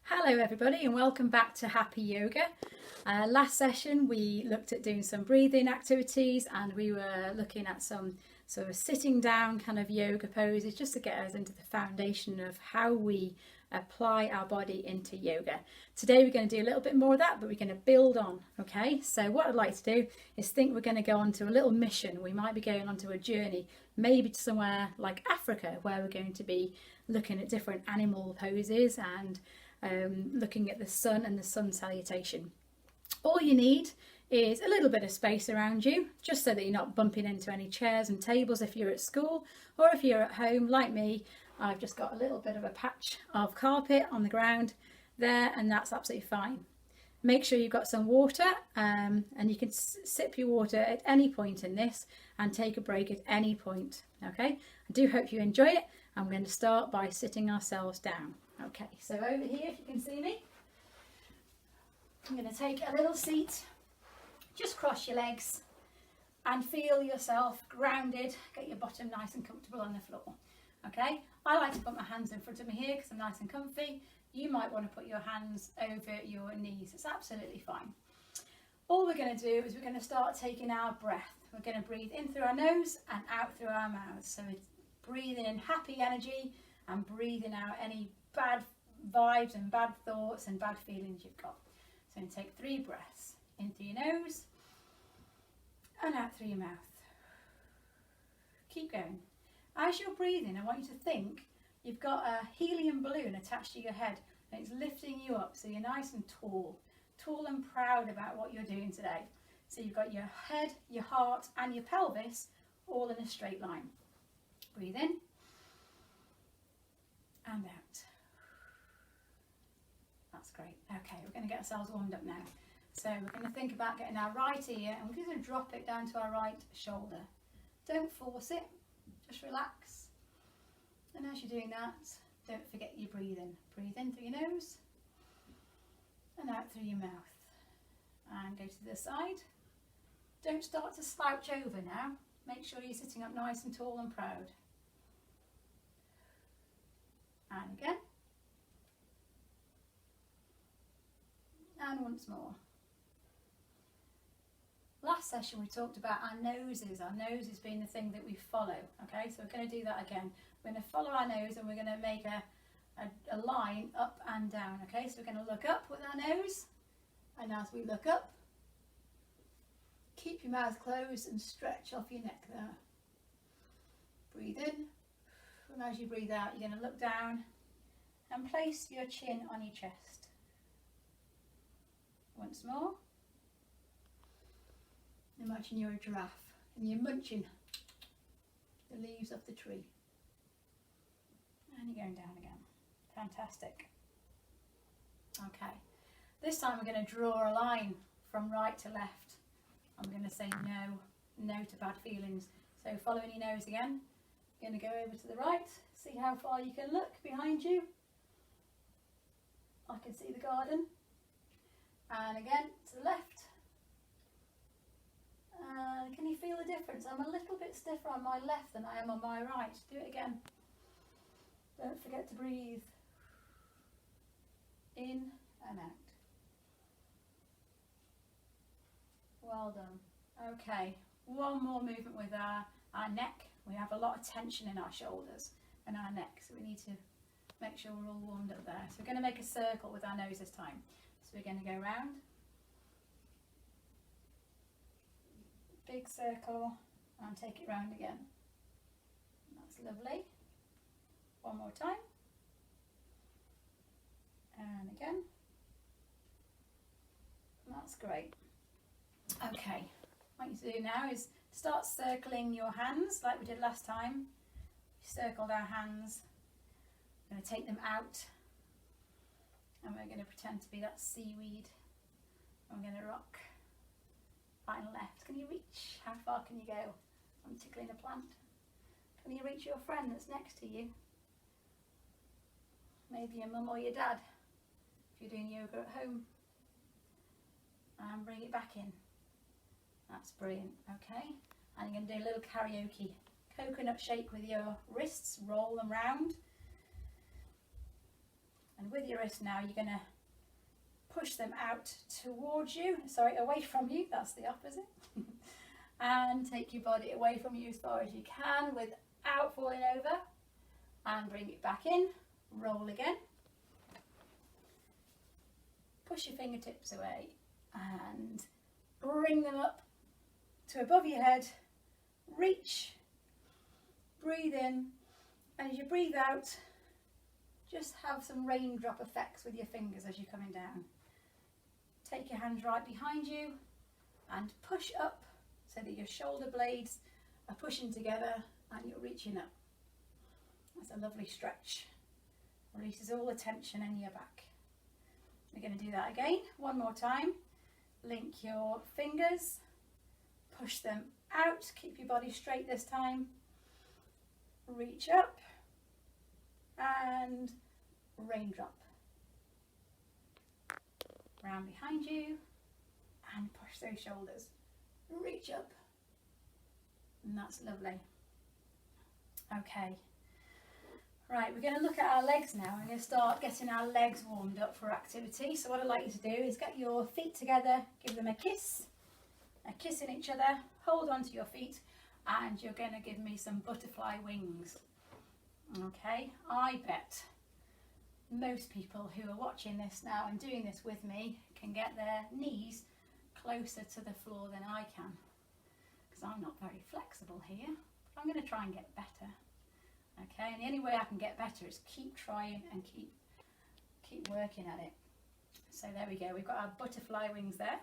Hello everybody and welcome back to Happy Yoga. Last session we looked at doing some breathing activities and we were looking at some sort of sitting down kind of yoga poses just to get us into the foundation of how we apply our body into yoga. Today we're going to do a little bit more of that, but we're going to build on. Okay, so what I'd like to do is think we're going to go on to a little mission. We might be going onto a journey, maybe to somewhere like Africa, where we're going to be looking at different animal poses and looking at the sun and the sun salutation. All you need is a little bit of space around you, just so that you're not bumping into any chairs and tables if you're at school, or if you're at home like me. I've just got a little bit of a patch of carpet on the ground there, and that's absolutely fine. Make sure you've got some water, and you can sip your water at any point in this and take a break at any point. Okay, I do hope you enjoy it. I'm going to start by sitting ourselves down. Okay, so over here, if you can see me, I'm going to take a little seat. Just cross your legs and feel yourself grounded. Get your bottom nice and comfortable on the floor. Okay, I like to put my hands in front of me here because I'm nice and comfy. You might want to put your hands over your knees. It's absolutely fine. All we're going to do is we're going to start taking our breath. We're going to breathe in through our nose and out through our mouths. So it's breathing in happy energy and breathing out any bad vibes and bad thoughts and bad feelings you've got. So I'm going to take 3 breaths in through your nose and out through your mouth. Keep going. As you're breathing, I want you to think you've got a helium balloon attached to your head and it's lifting you up so you're nice and tall and proud about what you're doing today. So you've got your head, your heart and your pelvis all in a straight line. Breathe in and out. That's great. Okay, we're going to get ourselves warmed up now. So we're going to think about getting our right ear and we're going to drop it down to our right shoulder. Don't force it, just relax. And as you're doing that, don't forget your breathing. Breathe in through your nose and out through your mouth. And go to the side. Don't start to slouch over now. Make sure you're sitting up nice and tall and proud. And again. And once more. Last session we talked about our noses being the thing that we follow. Okay, so we're going to do that again. We're going to follow our nose and we're going to make a line up and down. Okay, so we're going to look up with our nose, and as we look up, keep your mouth closed and stretch off your neck there. Breathe in, and as you breathe out, you're going to look down and place your chin on your chest. Once more. Imagine you're a giraffe and you're munching the leaves off the tree. And you're going down again. Fantastic. Okay. This time we're going to draw a line from right to left. I'm going to say no to bad feelings. So following your nose again. You're going to go over to the right. See how far you can look behind you. I can see the garden. And again to the left. Can you feel the difference? I'm a little bit stiffer on my left than I am on my right. Do it again. Don't forget to breathe in and out. Well done. Okay, one more movement with our neck. We have a lot of tension in our shoulders and our neck, so we need to make sure we're all warmed up there. So we're going to make a circle with our nose this time. So we're going to go round. Big circle and take it round again. That's lovely. One more time. And again. That's great. Okay, what you do now is start circling your hands like we did last time. We circled our hands. We're going to take them out and we're going to pretend to be that seaweed. I'm going to rock right and left. Can you reach? How far can you go? I'm tickling a plant. Can you reach your friend that's next to you? Maybe your mum or your dad, if you're doing yoga at home. And bring it back in. That's brilliant. Okay, and you're going to do a little karaoke. Coconut shake with your wrists, roll them round. And with your wrist now, you're going to push them out towards you, sorry, away from you, that's the opposite. And take your body away from you as far as you can without falling over, and bring it back in, roll again. Push your fingertips away and bring them up to above your head, reach, breathe in, and as you breathe out, just have some raindrop effects with your fingers as you're coming down. Take your hands right behind you and push up so that your shoulder blades are pushing together and you're reaching up. That's a lovely stretch. Releases all the tension in your back. We're going to do that again, one more time. Link your fingers, push them out, keep your body straight this time. Reach up and raindrop. Round behind you and push those shoulders. Reach up. And that's lovely. Okay. Right, we're going to look at our legs now. We're going to start getting our legs warmed up for activity. So what I'd like you to do is get your feet together, give them a kissing each other, hold on to your feet, and you're going to give me some butterfly wings. Okay, I bet most people who are watching this now and doing this with me can get their knees closer to the floor than I can, because I'm not very flexible here, but I'm going to try and get better. Okay, and the only way I can get better is keep trying and keep working at it. So there we go, we've got our butterfly wings there.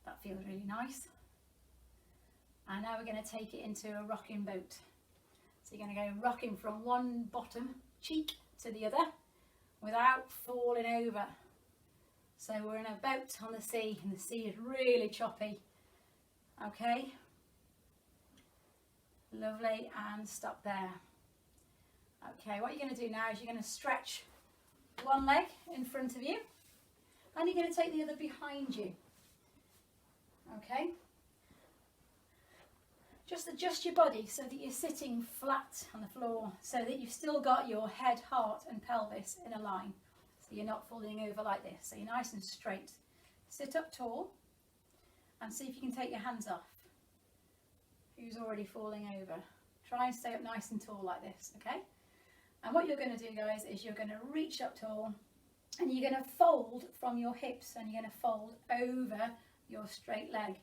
That feels really nice. And now we're going to take it into a rocking boat. So you're going to go rocking from one bottom cheek to the other without falling over. So we're in a boat on the sea, and the sea is really choppy. Okay. Lovely, and stop there. Okay, what you're going to do now is you're going to stretch one leg in front of you, and you're going to take the other behind you. Okay. Just adjust your body so that you're sitting flat on the floor, so that you've still got your head, heart and pelvis in a line. So you're not falling over like this. So you're nice and straight. Sit up tall and see if you can take your hands off. Who's already falling over? Try and stay up nice and tall like this, okay? And what you're going to do, guys, is you're going to reach up tall and you're going to fold from your hips, and you're going to fold over your straight leg.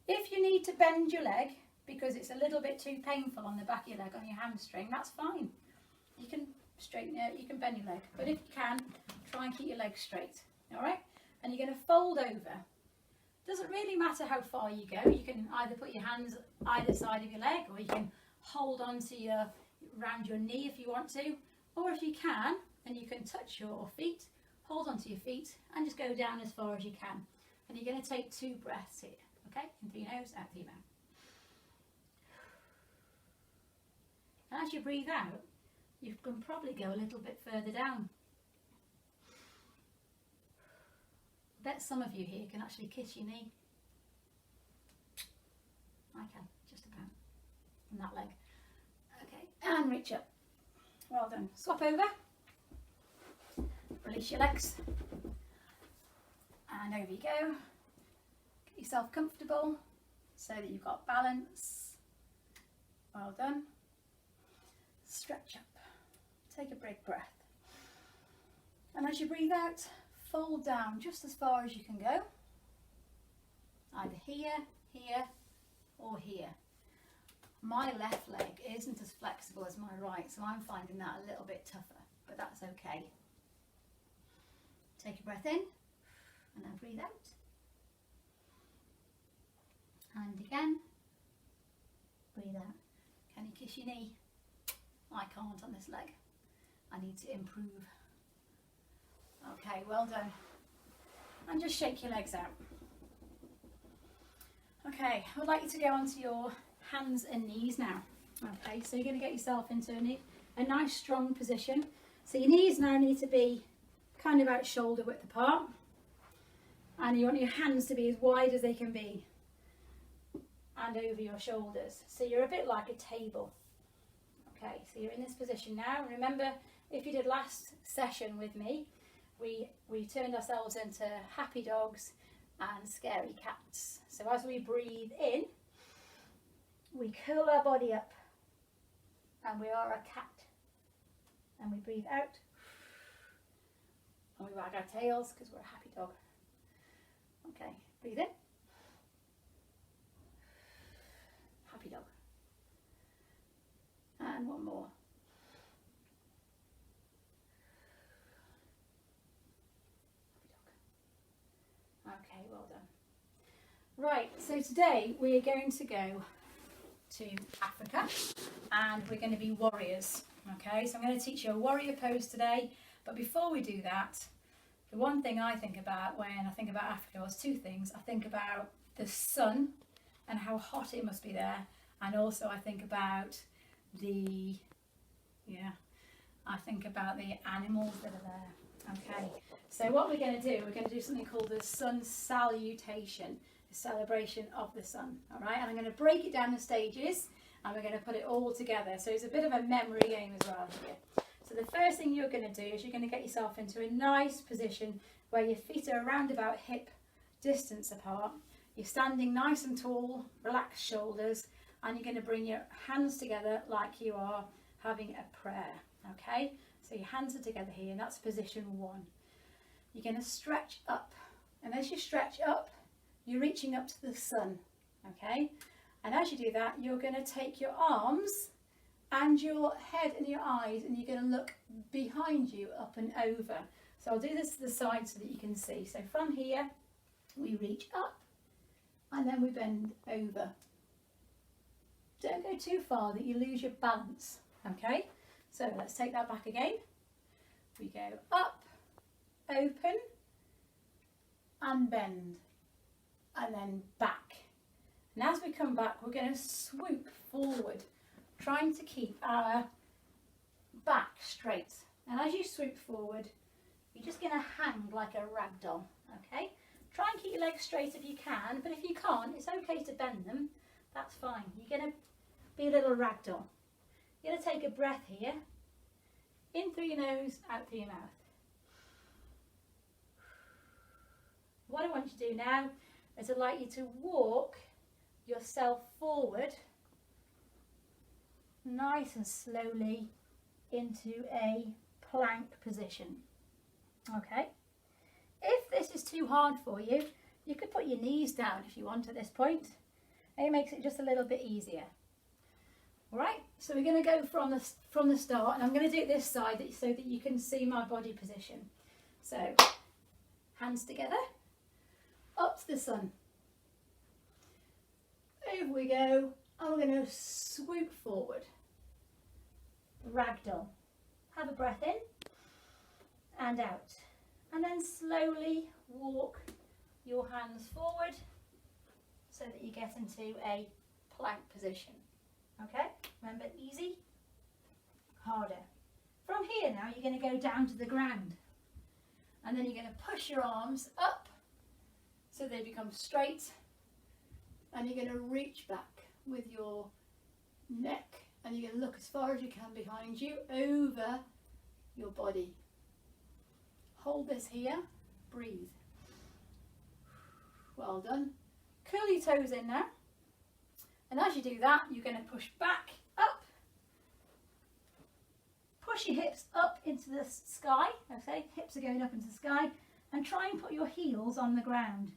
If you need to bend your leg because it's a little bit too painful on the back of your leg, on your hamstring, that's fine. You can straighten it, you can bend your leg, but if you can, try and keep your legs straight. All right, and you're going to fold over. Doesn't really matter how far you go. You can either put your hands either side of your leg, or you can hold on to around your knee if you want to, or if you can, and you can touch your feet, hold on to your feet and just go down as far as you can. And you're going to take 2 breaths here, okay? In through your nose, out through your mouth. And as you breathe out, you can probably go a little bit further down. I bet some of you here can actually kiss your knee. I can, just about. And that leg. Okay, and reach up. Well done. Swap over. Release your legs. And over you go. Get yourself comfortable so that you've got balance. Well done. Stretch up. Take a big breath. And as you breathe out, fold down just as far as you can go. Either here, here, or here. My left leg isn't as flexible as my right, so I'm finding that a little bit tougher, but that's okay. Take a breath in, and then breathe out. And again, breathe out. Can you kiss your knee? I can't on this leg. I need to improve. Okay, well done. And just shake your legs out. Okay, I would like you to go onto your hands and knees now. Okay, so you're going to get yourself into a nice strong position. So your knees now need to be kind of about shoulder width apart. And you want your hands to be as wide as they can be. And over your shoulders. So you're a bit like a table. Okay, so you're in this position now. Remember, if you did last session with me, we turned ourselves into happy dogs and scary cats. So as we breathe in, we curl our body up and we are a cat. And we breathe out and we wag our tails because we're a happy dog. Okay, breathe in. Happy dog. And one more. Okay, well done. Right, so today we are going to go to Africa and we're going to be warriors. Okay, so I'm going to teach you a warrior pose today, but before we do that, the one thing I think about when I think about Africa was two things. I think about the sun and how hot it must be there, and also I think about the animals that are there. Okay, so what we're going to do something called the sun salutation, the celebration of the sun. All right, and I'm going to break it down in stages and we're going to put it all together. So it's a bit of a memory game as well here. So the first thing you're going to do is you're going to get yourself into a nice position where your feet are around about hip distance apart. You're standing nice and tall, relaxed shoulders, and you're going to bring your hands together like you are having a prayer. Okay, so your hands are together here, and that's position one. You're going to stretch up, and as you stretch up, you're reaching up to the sun. Okay, and as you do that, you're going to take your arms and your head and your eyes, and you're going to look behind you, up and over. So I'll do this to the side so that you can see. So from here, we reach up and then we bend over. Don't go too far that you lose your balance. Okay, so let's take that back again. We go up, open and bend, and then back. And as we come back, we're going to swoop forward, trying to keep our back straight. And as you swoop forward, you're just going to hang like a rag doll. Okay, try and keep your legs straight if you can, but if you can't, it's okay to bend them. That's fine. You're going to be a little rag doll. You're going to take a breath here, in through your nose, out through your mouth. What I want you to do now is I'd like you to walk yourself forward nice and slowly into a plank position. Okay, if this is too hard for you, you could put your knees down if you want at this point. It makes it just a little bit easier. All right, so we're going to go from the start, and I'm going to do it this side so that you can see my body position. So hands together, up to the sun. Over we go, and we're going to swoop forward. Ragdoll. Have a breath in and out, and then slowly walk your hands forward so that you get into a plank position. Okay, remember, easy, harder. From here now, you're going to go down to the ground, and then you're going to push your arms up so they become straight, and you're going to reach back with your neck, and you're going to look as far as you can behind you, over your body. Hold this here, breathe. Well done. Curl your toes in now. And as you do that, you're going to push back, up. Push your hips up into the sky. Okay, hips are going up into the sky. And try and put your heels on the ground.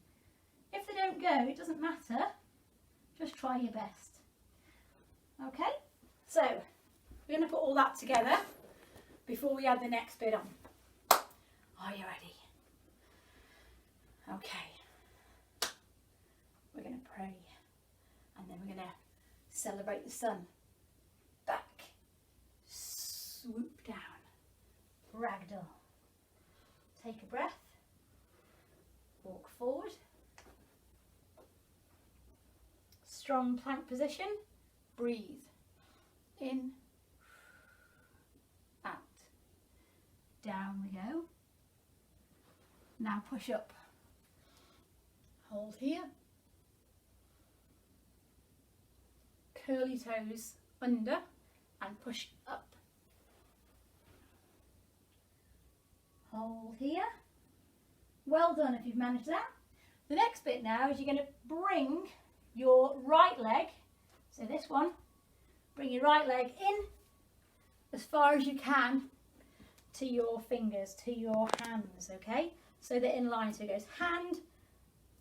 If they don't go, it doesn't matter. Just try your best. Okay, so we're going to put all that together before we add the next bit on. Are you ready? Okay. We're going to pray. And then we're going to celebrate the sun. Back. Swoop down. Ragdoll. Take a breath. Walk forward. Strong plank position. Breathe. In. Out. Down we go. Now push up. Hold here. Curl your toes under and push up. hold here. Well done if you've managed that. The next bit now is you're going to bring your right leg, so this one, bring your right leg in as far as you can to your fingers, to your hands, okay? So they're in line, so it goes hand,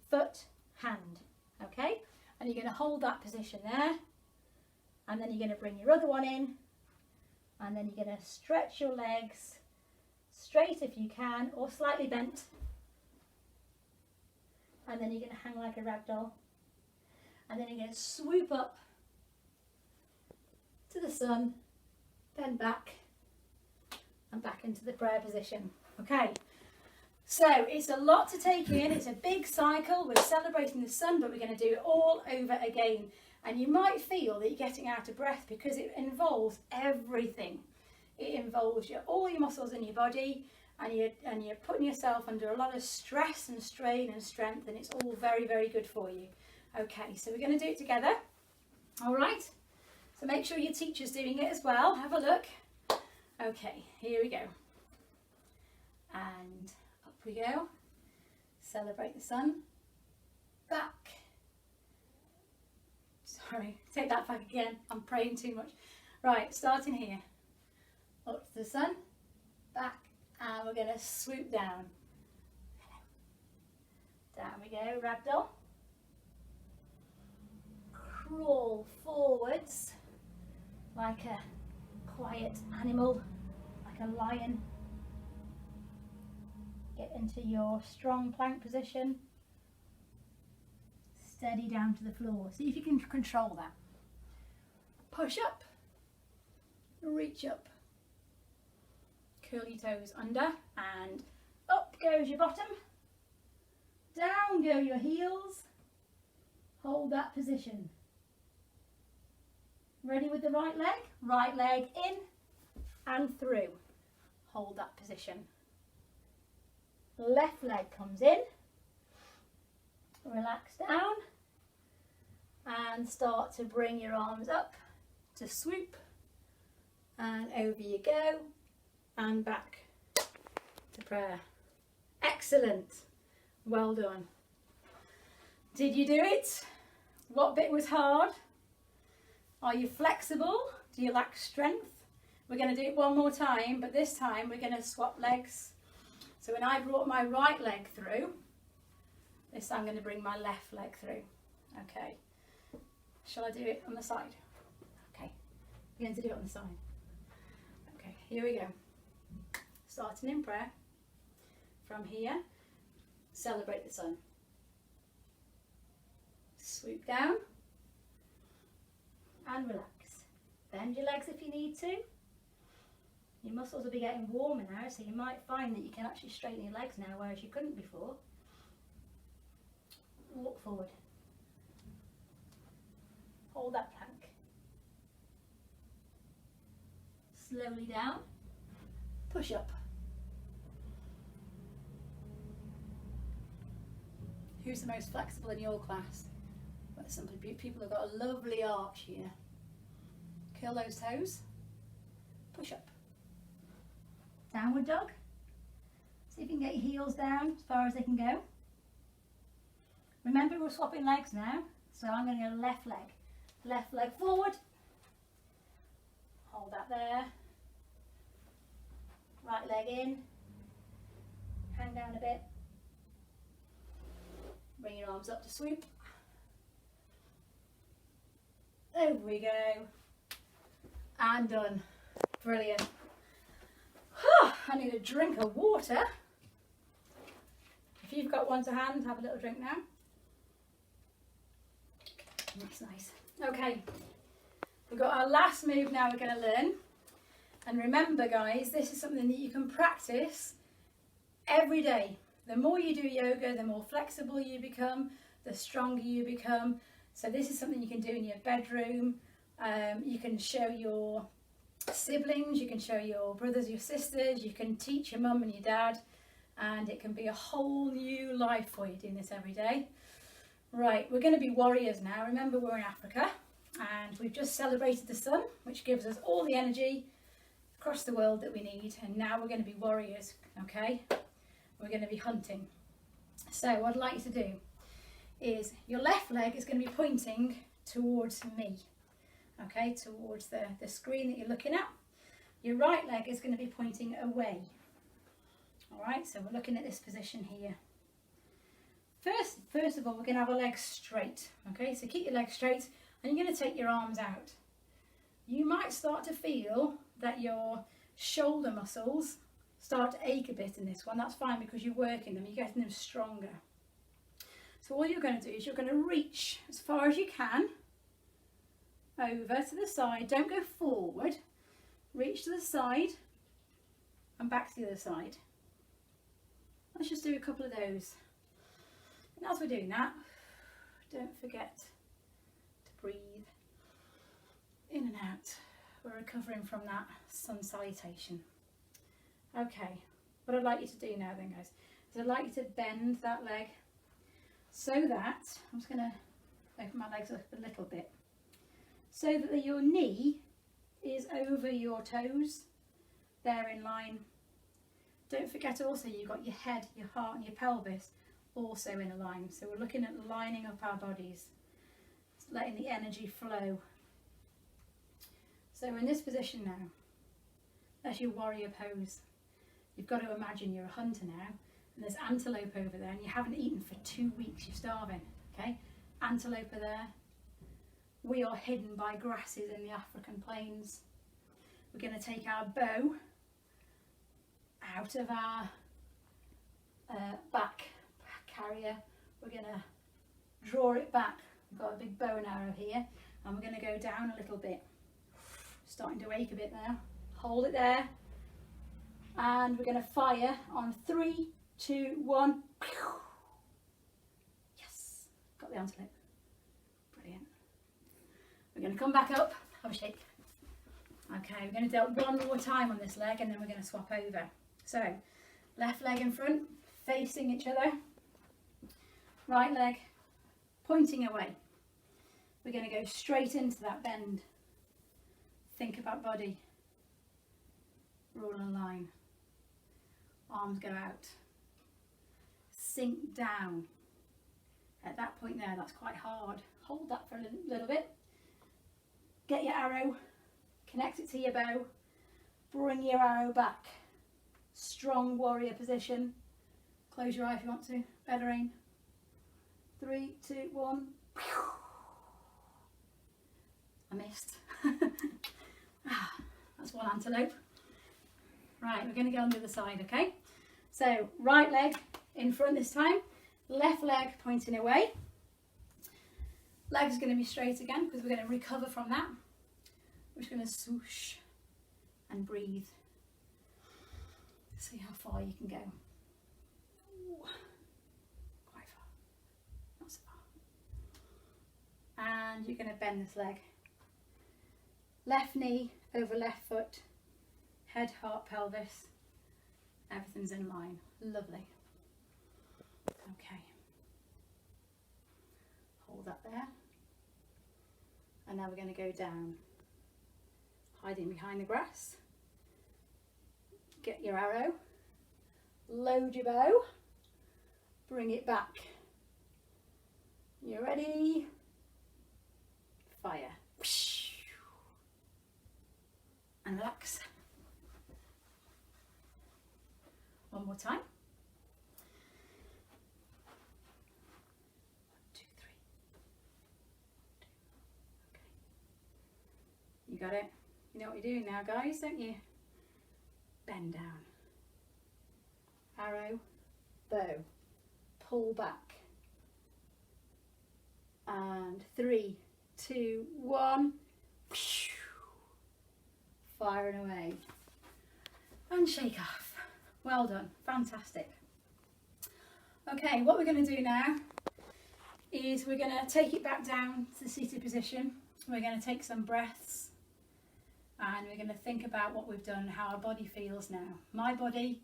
foot, hand, okay? And you're going to hold that position there, and then you're going to bring your other one in, and then you're going to stretch your legs straight if you can, or slightly bent, and then you're going to hang like a rag doll, and then you're going to swoop up to the sun, then back, and back into the prayer position. Okay, so it's a lot to take in, it's a big cycle, we're celebrating the sun, but we're going to do it all over again. And you might feel that you're getting out of breath because it involves everything. It involves all your muscles in your body, and you're putting yourself under a lot of stress and strain and strength, and it's all very, very good for you. Okay, so we're going to do it together. All right, so make sure your teacher's doing it as well. Have a look. Okay, here we go. And up we go. Celebrate the sun. Back. Sorry, take that back again. I'm praying too much. Right, starting here. Up to the sun. Back. And we're going to swoop down. Down we go, ragdoll. Crawl forwards like a quiet animal, like a lion. Get into your strong plank position. Steady down to the floor. See if you can control that. Push up, reach up. Curl your toes under, and up goes your bottom. Down go your heels. Hold that position. Ready with the right leg? Right leg in and through. Hold that position. Left leg comes in. Relax down. And start to bring your arms up to swoop. And over you go. And back to prayer. Excellent. Well done. Did you do it? What bit was hard? Are you flexible? Do you lack strength? We're going to do it one more time, but this time we're going to swap legs. So when I brought my right leg through, this I'm going to bring my left leg through. Okay. Shall I do it on the side? Okay. We're going to do it on the side. Okay, here we go. Starting in prayer. From here, celebrate the sun. Swoop down and relax. Bend your legs if you need to. Your muscles will be getting warmer now, so you might find that you can actually straighten your legs now, whereas you couldn't before. Walk forward. Hold that plank. Slowly down. Push up. Who's the most flexible in your class? Well, some people have got a lovely arch here. Curl those toes. Push up. Downward dog. See if you can get your heels down as far as they can go. Remember, we're swapping legs now, so I'm going to go left leg. Left leg forward. Hold that there. Right leg in. Hang down a bit. Bring your arms up to swoop. Over we go. And done. Brilliant. I need a drink of water. If you've got one to hand, have a little drink now. That's nice. Okay, we've got our last move now we're going to learn. And remember guys, this is something that you can practice every day. The more you do yoga, the more flexible you become, the stronger you become. So this is something you can do in your bedroom. You can show your siblings, you can show your brothers, your sisters, you can teach your mum and your dad, and it can be a whole new life for you doing this every day. Right, we're going to be warriors now. Remember, we're in Africa and we've just celebrated the sun, which gives us all the energy, across the world that we need, and now we're going to be warriors, okay? We're going to be hunting. So what I'd like you to do is your left leg is going to be pointing towards me, okay, towards the screen that you're looking at. Your right leg is going to be pointing away. All right, so we're looking at this position here. First of all, we're going to have our legs straight, okay? So keep your legs straight, and you're going to take your arms out. You might start to feel that your shoulder muscles start to ache a bit in this one. That's fine, because you're working them, you're getting them stronger. So all you're going to do is you're going to reach as far as you can over to the side. Don't go forward. Reach to the side and back to the other side. Let's just do a couple of those. And as we're doing that, don't forget to breathe in and out. We're recovering from that sun salutation. Okay, what I'd like you to do now then, guys, is I'd like you to bend that leg so that, I'm just going to open my legs up a little bit, so that your knee is over your toes, they're in line. Don't forget also you've got your head, your heart and your pelvis also in a line. So we're looking at lining up our bodies, letting the energy flow. So in this position now, that's your warrior pose. You've got to imagine you're a hunter now, and there's antelope over there, and you haven't eaten for 2 weeks, you're starving, okay? Antelope are there. We are hidden by grasses in the African plains. We're going to take our bow out of our back carrier. We're going to draw it back. We've got a big bow and arrow here, and we're going to go down a little bit. Starting to ache a bit now. Hold it there, and we're going to fire on 3, 2, 1. Yes, got the antelope. Brilliant. We're going to come back up, have a shake. Okay, we're going to do it one more time on this leg, and then we're going to swap over. So, left leg in front, facing each other. Right leg pointing away. We're going to go straight into that bend. Think about body. Roll in a line. Arms go out. Sink down. At that point there, that's quite hard. Hold that for a little bit. Get your arrow, connect it to your bow, bring your arrow back. Strong warrior position. Close your eye if you want to. Better aim. 3, 2, 1. I missed. That's one antelope. Right, we're going to go on the other side, okay? So, right leg in front this time, left leg pointing away. Leg's going to be straight again because we're going to recover from that. We're just going to swoosh and breathe. See how far you can go. Ooh, quite far. Not so far. And you're going to bend this leg. Left knee over left foot. Head, heart, pelvis. Everything's in line. Lovely. Okay. Hold that there. And now we're going to go down. Hiding behind the grass. Get your arrow. Load your bow. Bring it back. You ready? Fire. And relax. One more time. 1, 2, 3. Okay. You got it? You know what you're doing now, guys, don't you? Bend down. Arrow, bow, pull back. And 3, 2, 1. Firing away. And shake off. Well done, fantastic. Okay, what we're going to do now is we're going to take it back down to the seated position. We're going to take some breaths and we're going to think about what we've done and how our body feels now. My body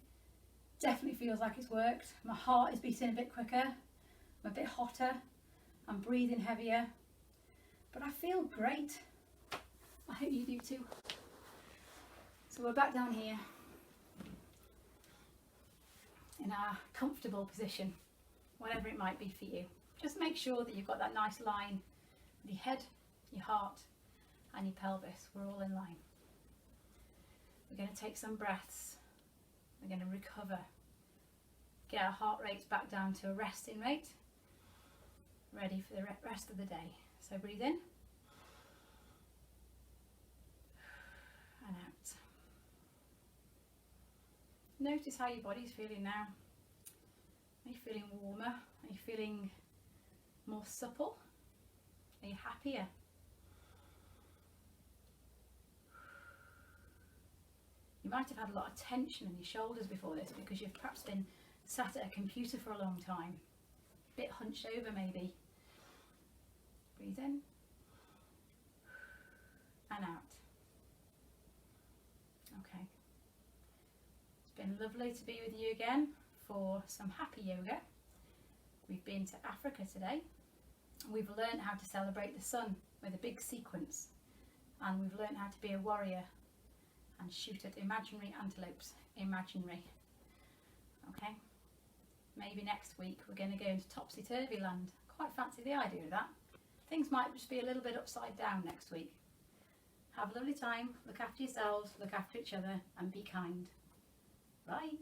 definitely feels like it's worked. My heart is beating a bit quicker, I'm a bit hotter, I'm breathing heavier, but I feel great. I hope you do too. So we're back down here in our comfortable position, whatever it might be for you. Just make sure that you've got that nice line with your head, your heart and your pelvis. We're all in line. We're going to take some breaths. We're going to recover. Get our heart rates back down to a resting rate. Ready for the rest of the day. So breathe in and out. Notice how your body's feeling now. Are you feeling warmer? Are you feeling more supple? Are you happier? You might have had a lot of tension in your shoulders before this because you've perhaps been sat at a computer for a long time. A bit hunched over maybe. Breathe in and out. Okay. It's been lovely to be with you again for some happy yoga. We've been to Africa today. We've learned how to celebrate the sun with a big sequence, and we've learned how to be a warrior and shoot at imaginary antelopes. Imaginary. Okay? Maybe next week we're going to go into topsy-turvy land. Quite fancy the idea of that. Things might just be a little bit upside down next week. Have a lovely time. Look after yourselves, look after each other, and be kind. Bye.